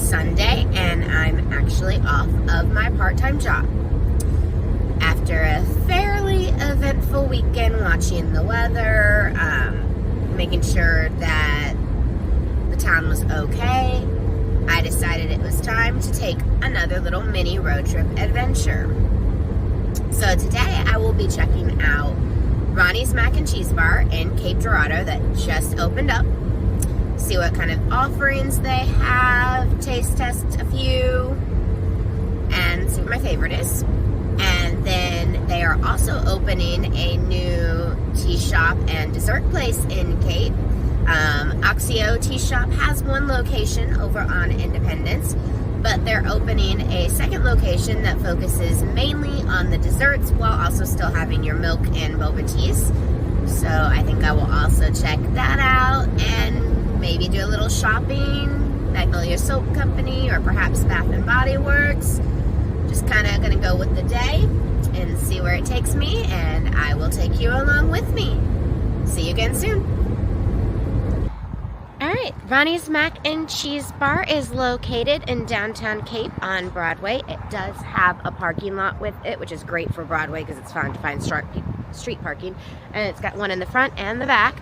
Sunday and I'm actually off of my part-time job. After a fairly eventful weekend watching the weather, making sure that the town was okay, I decided it was time to take another little mini road trip adventure. So today I will be checking out Roni's Mac and Cheese Bar in Cape Girardeau that just opened up. See what kind of offerings they have, taste test a few, and see what my favorite is. And then they are also opening a new tea shop and dessert place in Cape. Oxio Tea Shop has one location over on Independence, but they're opening a second location that focuses mainly on the desserts while also still having your milk and boba teas. So I think I will also check that out and maybe do a little shopping, Magnolia Soap Company, or perhaps Bath and Body Works. Just kind of gonna go with the day and see where it takes me, and I will take you along with me. See you again soon. Alright, Roni's Mac and Cheese Bar is located in downtown Cape on Broadway. It does have a parking lot with it, which is great for Broadway because it's fun to find street parking. And it's got one in the front and the back.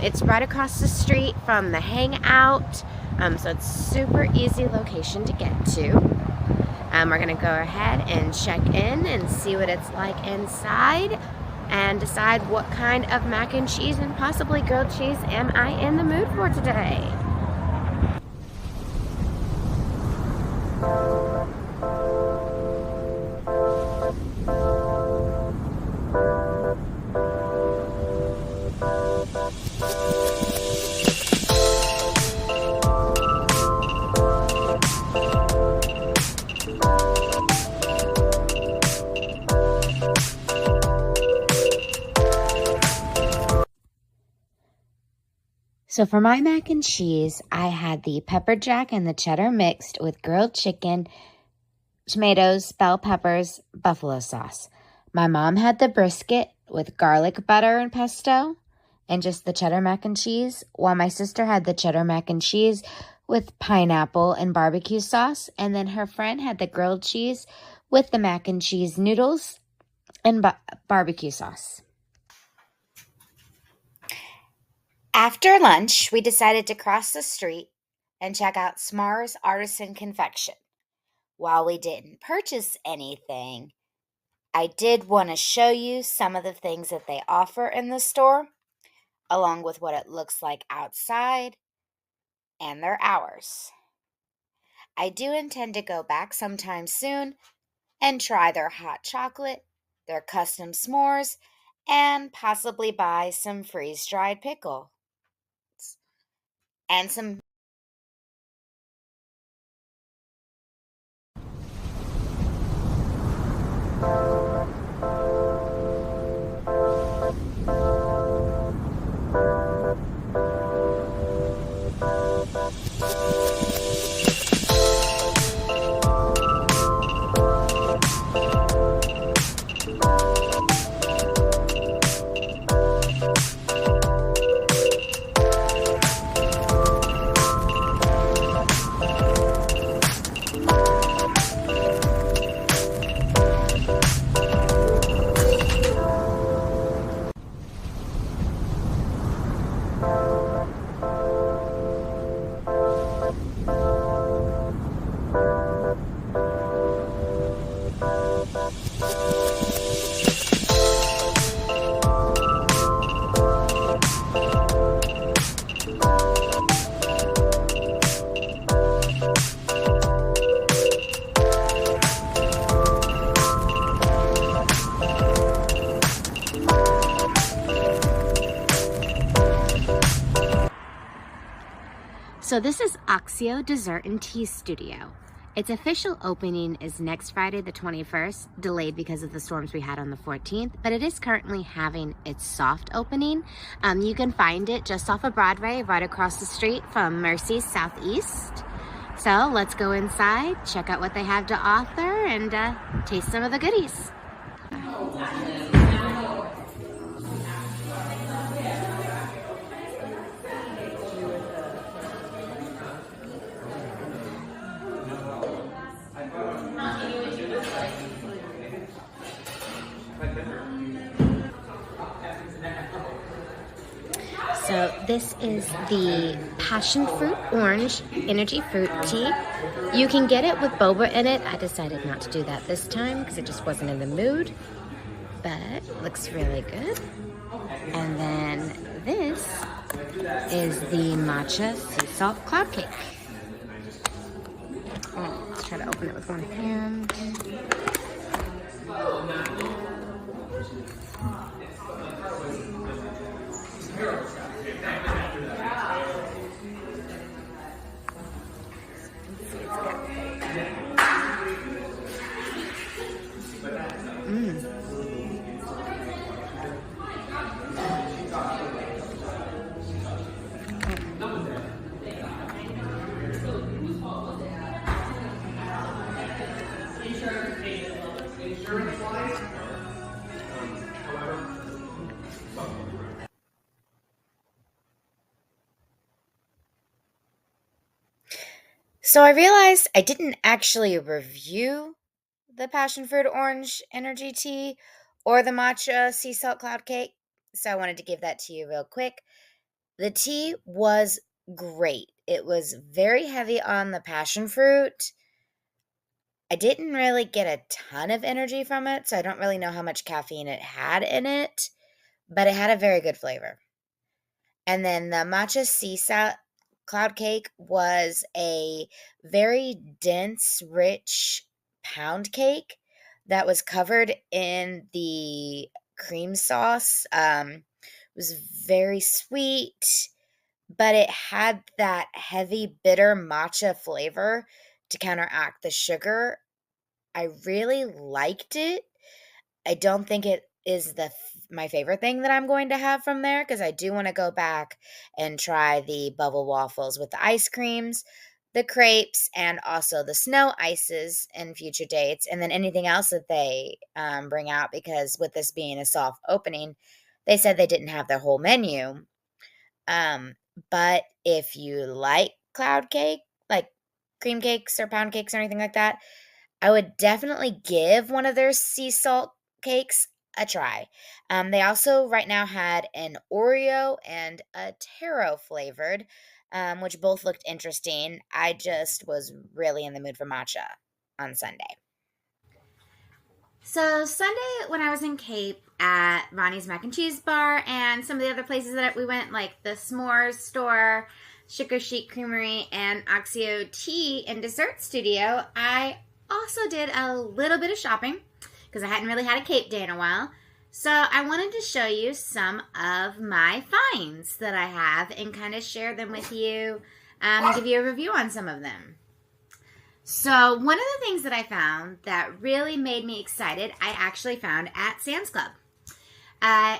It's right across the street from the Hangout, so it's super easy location to get to. We're going to go ahead and check in and see what it's like inside and decide what kind of mac and cheese and possibly grilled cheese am I in the mood for today. So for my mac and cheese, I had the pepper jack and the cheddar mixed with grilled chicken, tomatoes, bell peppers, buffalo sauce. My mom had the brisket with garlic butter and pesto and just the cheddar mac and cheese, while my sister had the cheddar mac and cheese with pineapple and barbecue sauce, and then her friend had the grilled cheese with the mac and cheese noodles and barbecue sauce. After lunch, we decided to cross the street and check out Smore's Artisan Confection. While we didn't purchase anything, I did want to show you some of the things that they offer in the store, along with what it looks like outside and their hours. I do intend to go back sometime soon and try their hot chocolate, their custom s'mores, and possibly buy some freeze-dried pickle. And some So this is Oxio Dessert and Tea Studio. Its official opening is next Friday the 21st, delayed because of the storms we had on the 14th, but it is currently having its soft opening. You can find it just off of Broadway, right across the street from Mercy's Southeast. So let's go inside, check out what they have to offer, and taste some of the goodies. So this is the passion fruit orange energy fruit tea. You can get it with boba in it. I decided not to do that this time because it just wasn't in the mood, but it looks really good. And then this is the matcha sea salt cloud cake. Let's try to open it with one hand. So I realized I didn't actually review the passion fruit orange energy tea or the matcha sea salt cloud cake, so I wanted to give that to you real quick. The tea was great. It was very heavy on the passion fruit. I didn't really get a ton of energy from it, so I don't really know how much caffeine it had in it, but it had a very good flavor. And then the matcha sea salt cloud cake was a very dense, rich pound cake that was covered in the cream sauce. It was very sweet, but it had that heavy, bitter matcha flavor to counteract the sugar. I really liked it. I don't think it is my favorite thing that I'm going to have from there because I do want to go back and try the bubble waffles with the ice creams, the crepes, and also the snow ices in future dates, and then anything else that they bring out, because with this being a soft opening, they said they didn't have their whole menu. But if you like cloud cake, like cream cakes or pound cakes or anything like that, I would definitely give one of their sea salt cakes a try. They also right now had an Oreo and a taro flavored, which both looked interesting. I just was really in the mood for matcha on Sunday. So Sunday when I was in Cape at Roni's Mac and Cheese Bar and some of the other places that we went, like the Smore store, Sugar Chic Creamery, and Oxio Tea and Dessert Studio, I also did a little bit of shopping because I hadn't really had a Cape day in a while. So I wanted to show you some of my finds that I have and kind of share them with you and give you a review on some of them. So one of the things that I found that really made me excited, I actually found at Sam's Club.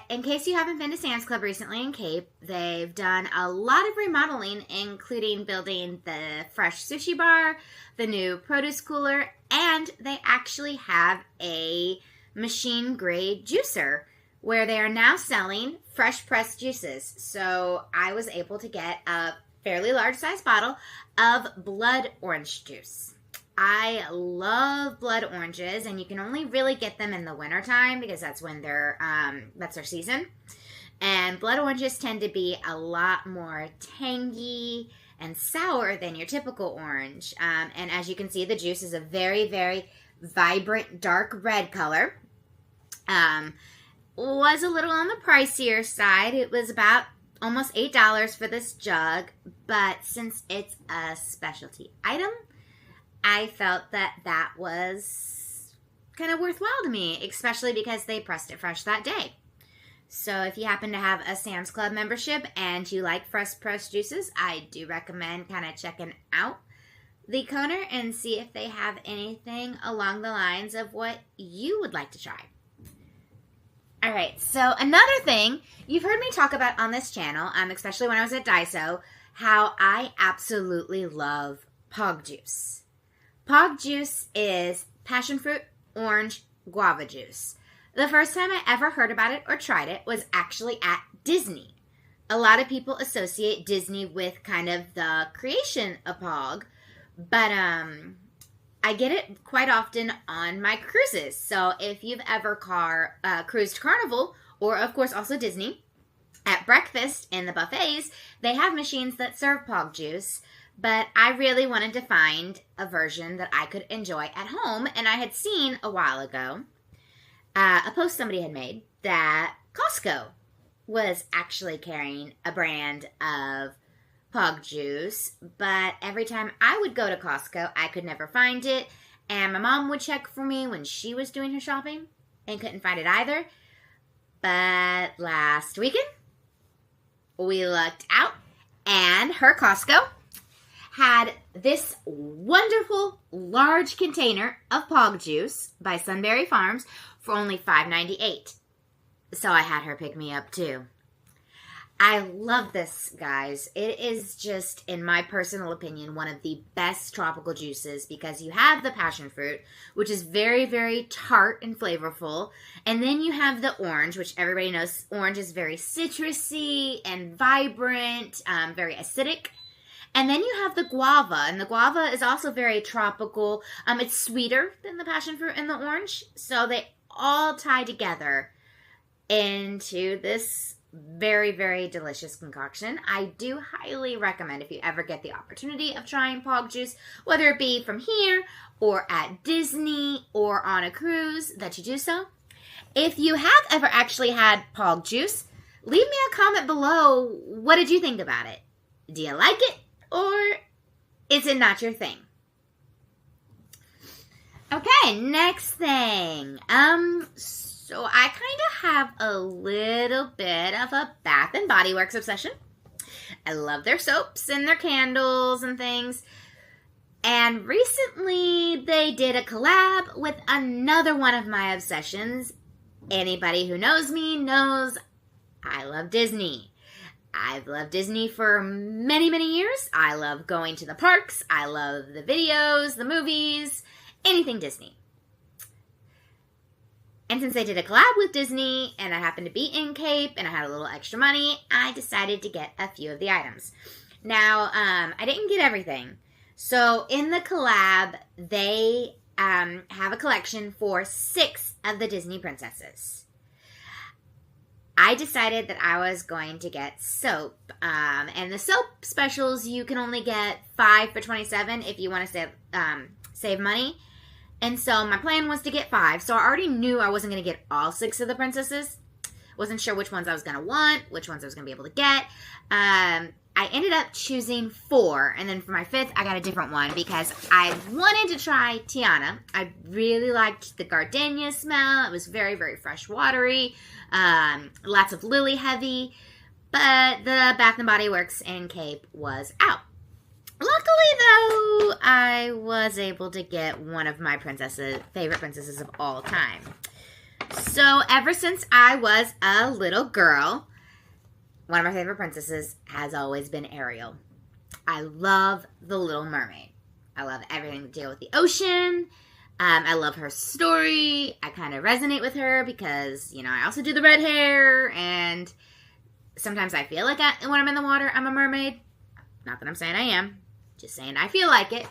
In case you haven't been to Sam's Club recently in Cape, they've done a lot of remodeling, including building the fresh sushi bar, the new produce cooler, and they actually have a machine-grade juicer where they are now selling fresh pressed juices. So I was able to get a fairly large-sized bottle of blood orange juice. I love blood oranges, and you can only really get them in the wintertime because that's when that's their season. And blood oranges tend to be a lot more tangy and sour than your typical orange. And as you can see, the juice is a very, very vibrant dark red color. Was a little on the pricier side. It was about almost $8 for this jug, but since it's a specialty item, I felt that was kind of worthwhile to me, especially because they pressed it fresh that day. So if you happen to have a Sam's Club membership and you like fresh pressed juices, I do recommend kind of checking out the counter and see if they have anything along the lines of what you would like to try. All right, so another thing you've heard me talk about on this channel, especially when I was at Daiso, how I absolutely love Pog juice. Pog juice is passion fruit, orange, guava juice. The first time I ever heard about it or tried it was actually at Disney. A lot of people associate Disney with kind of the creation of Pog, but I get it quite often on my cruises. So if you've ever cruised Carnival, or of course also Disney, At breakfast in the buffets, they have machines that serve pog juice, but I really wanted to find a version that I could enjoy at home, and I had seen a while ago a post somebody had made that Costco was actually carrying a brand of pog juice, but every time I would go to Costco, I could never find it, and my mom would check for me when she was doing her shopping and couldn't find it either. But last weekend, we looked out, and her Costco had this wonderful large container of pog juice by Sunbury Farms for only $5.98. So I had her pick me up too. I love this, guys. It is just, in my personal opinion, one of the best tropical juices because you have the passion fruit, which is very, very tart and flavorful. And then you have the orange, which everybody knows orange is very citrusy and vibrant, very acidic. And then you have the guava, and the guava is also very tropical. It's sweeter than the passion fruit and the orange, so they all tie together into this very, very delicious concoction. I do highly recommend, if you ever get the opportunity of trying pog juice, whether it be from here or at Disney or on a cruise, that you do so. If you have ever actually had pog juice, leave me a comment below. What did you think about it? Do you like it, or is it not your thing? Okay, next thing. So I kind of have a little bit of a Bath and Body Works obsession. I love their soaps and their candles and things. And recently they did a collab with another one of my obsessions. Anybody who knows me knows I love Disney. I've loved Disney for many, many years. I love going to the parks. I love the videos, the movies, anything Disney. And since they did a collab with Disney, and I happened to be in Cape, and I had a little extra money, I decided to get a few of the items. Now, I didn't get everything. So, in the collab, they have a collection for 6 of the Disney princesses. I decided that I was going to get soap. And the soap specials, you can only get 5 for $27 if you want to save money. And so my plan was to get 5. So I already knew I wasn't going to get all 6 of the princesses. Wasn't sure which ones I was going to want, which ones I was going to be able to get. I ended up choosing 4. And then for my 5th, I got a different one because I wanted to try Tiana. I really liked the gardenia smell. It was very, very fresh watery. Lots of lily heavy. But the Bath and Body Works in Cape was out. Luckily, though, I was able to get one of my favorite princesses of all time. So, ever since I was a little girl, one of my favorite princesses has always been Ariel. I love The Little Mermaid. I love everything to deal with the ocean. I love her story. I kind of resonate with her because, I also do the red hair, and sometimes I feel like when I'm in the water, I'm a mermaid. Not that I'm saying I am. Just saying I feel like it.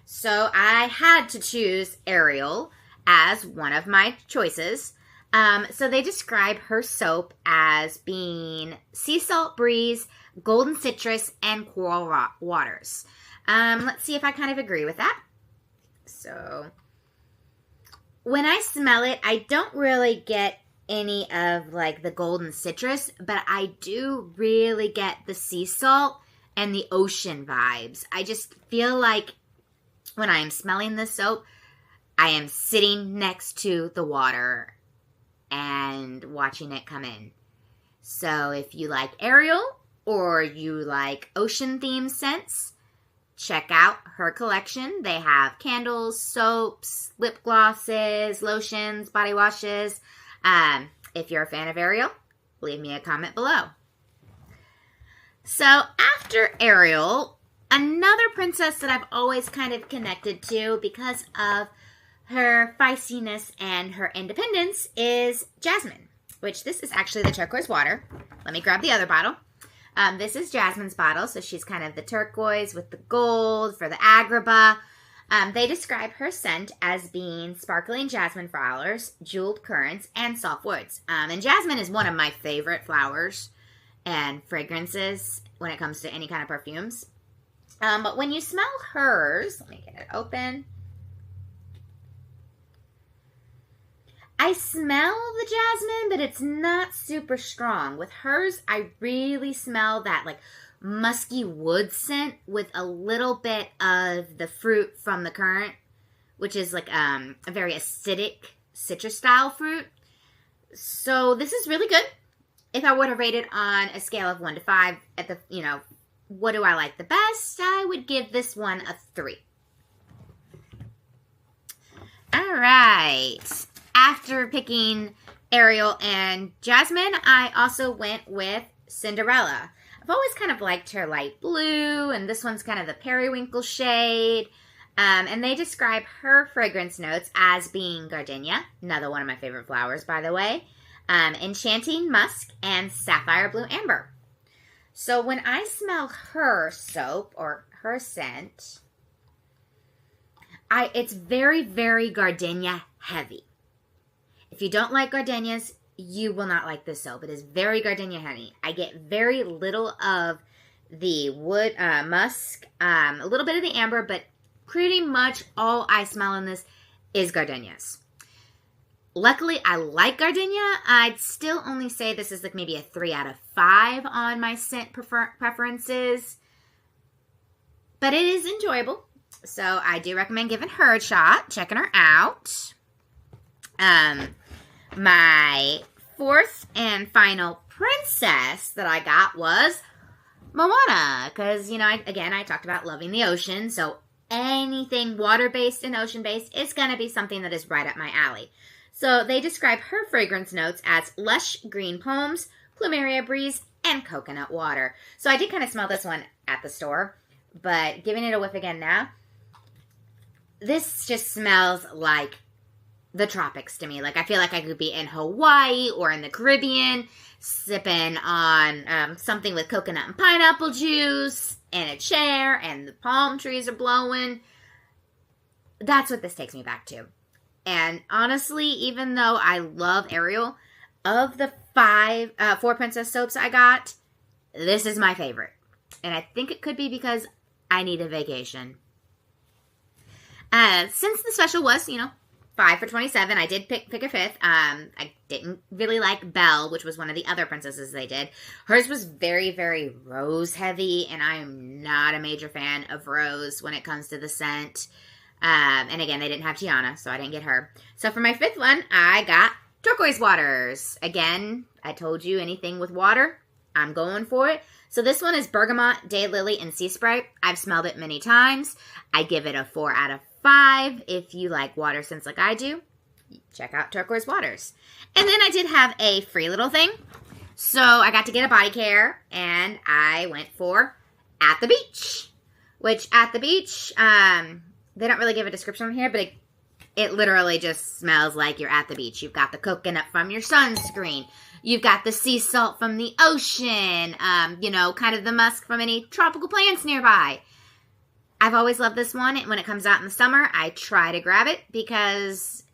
So I had to choose Ariel as one of my choices. So they describe her soap as being sea salt breeze, golden citrus, and coral waters. Let's see if I kind of agree with that. So when I smell it, I don't really get any of the golden citrus, but I do really get the sea salt and the ocean vibes. I just feel like when I am smelling this soap, I am sitting next to the water and watching it come in. So if you like Ariel or you like ocean themed scents, check out her collection. They have candles, soaps, lip glosses, lotions, body washes. If you're a fan of Ariel, leave me a comment below. So after Ariel, another princess that I've always kind of connected to because of her feistiness and her independence is Jasmine, which this is actually the turquoise water. Let me grab the other bottle. This is Jasmine's bottle, so she's kind of the turquoise with the gold for the agrabah. They describe her scent as being sparkling jasmine flowers, jeweled currants, and soft woods. And jasmine is one of my favorite flowers. and fragrances when it comes to any kind of perfumes. But when you smell hers, let me get it open. I smell the jasmine, but it's not super strong. With hers, I really smell that like musky wood scent with a little bit of the fruit from the currant, which is like a very acidic citrus style fruit. So this is really good. If I were to rate it on a scale of 1 to 5 at the, what do I like the best? I would give this one a 3. All right. After picking Ariel and Jasmine, I also went with Cinderella. I've always kind of liked her light blue, and this one's kind of the periwinkle shade. And they describe her fragrance notes as being gardenia, another one of my favorite flowers, by the way, enchanting musk, and sapphire blue amber. So when I smell her soap or her scent, it's very, very gardenia heavy. If you don't like gardenias, you will not like this soap. It is very gardenia heavy. I get very little of the wood, musk, a little bit of the amber, but pretty much all I smell in this is gardenias. Luckily, I like gardenia. I'd still only say this is like maybe a 3 out of 5 on my scent preferences. But it is enjoyable. So I do recommend giving her a shot, checking her out. My fourth and final princess that I got was Moana. Because, I talked about loving the ocean. So anything water-based and ocean-based is going to be something that is right up my alley. So they describe her fragrance notes as lush green palms, plumeria breeze, and coconut water. So I did kind of smell this one at the store, but giving it a whiff again now, this just smells like the tropics to me. Like I feel like I could be in Hawaii or in the Caribbean sipping on something with coconut and pineapple juice and a chair and the palm trees are blowing. That's what this takes me back to. And honestly, even though I love Ariel, of the 4 princess soaps I got, this is my favorite. And I think it could be because I need a vacation. Since the special was, 5 for $27, I did pick a fifth. I didn't really like Belle, which was one of the other princesses they did. Hers was very, very rose heavy, and I'm not a major fan of rose when it comes to the scent. And again, they didn't have Gianna, so I didn't get her. So for my fifth one, I got Turquoise Waters. Again, I told you anything with water, I'm going for it. So this one is Bergamot, Daylily, and Sea Sprite. I've smelled it many times. I give it a 4 out of 5. If you like water scents like I do, check out Turquoise Waters. And then I did have a free little thing. So I got to get a body care, and I went for At the Beach. Which, At the Beach, they don't really give a description on here, but it literally just smells like you're at the beach. You've got the coconut from your sunscreen. You've got the sea salt from the ocean. Kind of the musk from any tropical plants nearby. I've always loved this one. When it comes out in the summer, I try to grab it because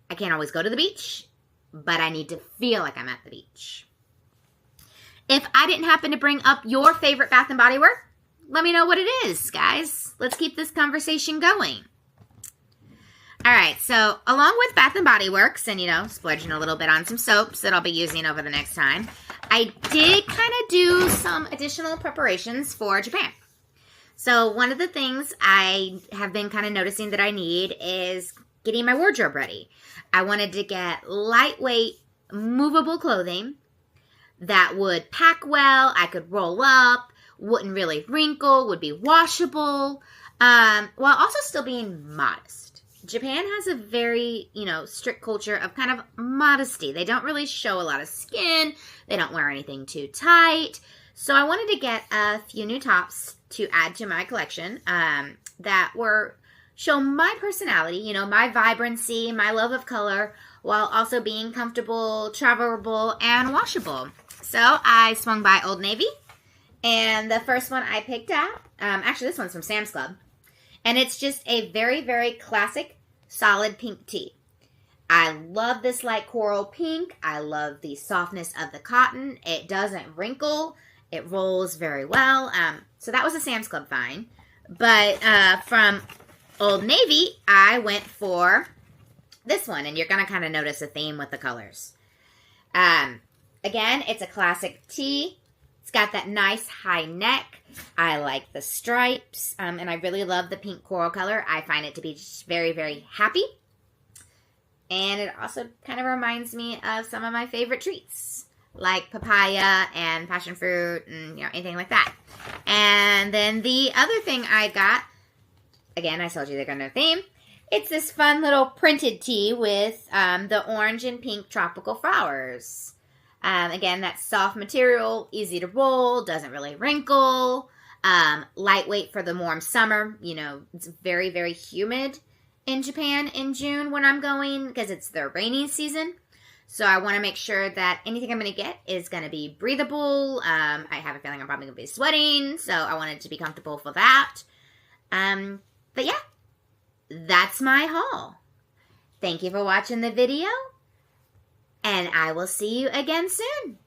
I can't always go to the beach, but I need to feel like I'm at the beach. If I didn't happen to bring up your favorite Bath & Body Works, let me know what it is, guys. Let's keep this conversation going. All right, so along with Bath & Body Works and, splurging a little bit on some soaps that I'll be using over the next time, I did kind of do some additional preparations for Japan. So one of the things I have been kind of noticing that I need is getting my wardrobe ready. I wanted to get lightweight, movable clothing that would pack well, I could roll up, wouldn't really wrinkle, would be washable, while also still being modest. Japan has a very, strict culture of kind of modesty. They don't really show a lot of skin. They don't wear anything too tight. So I wanted to get a few new tops to add to my collection that show my personality, my vibrancy, my love of color, while also being comfortable, travelable, and washable. So I swung by Old Navy. And the first one I picked out, actually this one's from Sam's Club, and it's just a very, very classic solid pink tee. I love this light coral pink. I love the softness of the cotton. It doesn't wrinkle. It rolls very well. So that was a Sam's Club find. But from Old Navy, I went for this one. And you're going to kind of notice a theme with the colors. Again, it's a classic tee. It's got that nice high neck. I like the stripes. And I really love the pink coral color. I find it to be just very, very happy. And it also kind of reminds me of some of my favorite treats, like papaya and passion fruit and, you know, anything like that. And then the other thing I got, again, I told you they're going to theme. It's this fun little printed tee with the orange and pink tropical flowers. Again, that soft material, easy to roll, doesn't really wrinkle, lightweight for the warm summer. You know, it's very, very humid in Japan in June when I'm going because it's the rainy season. So I want to make sure that anything I'm going to get is going to be breathable. I have a feeling I'm probably going to be sweating, so I want it to be comfortable for that. But yeah, that's my haul. Thank you for watching the video, and I will see you again soon.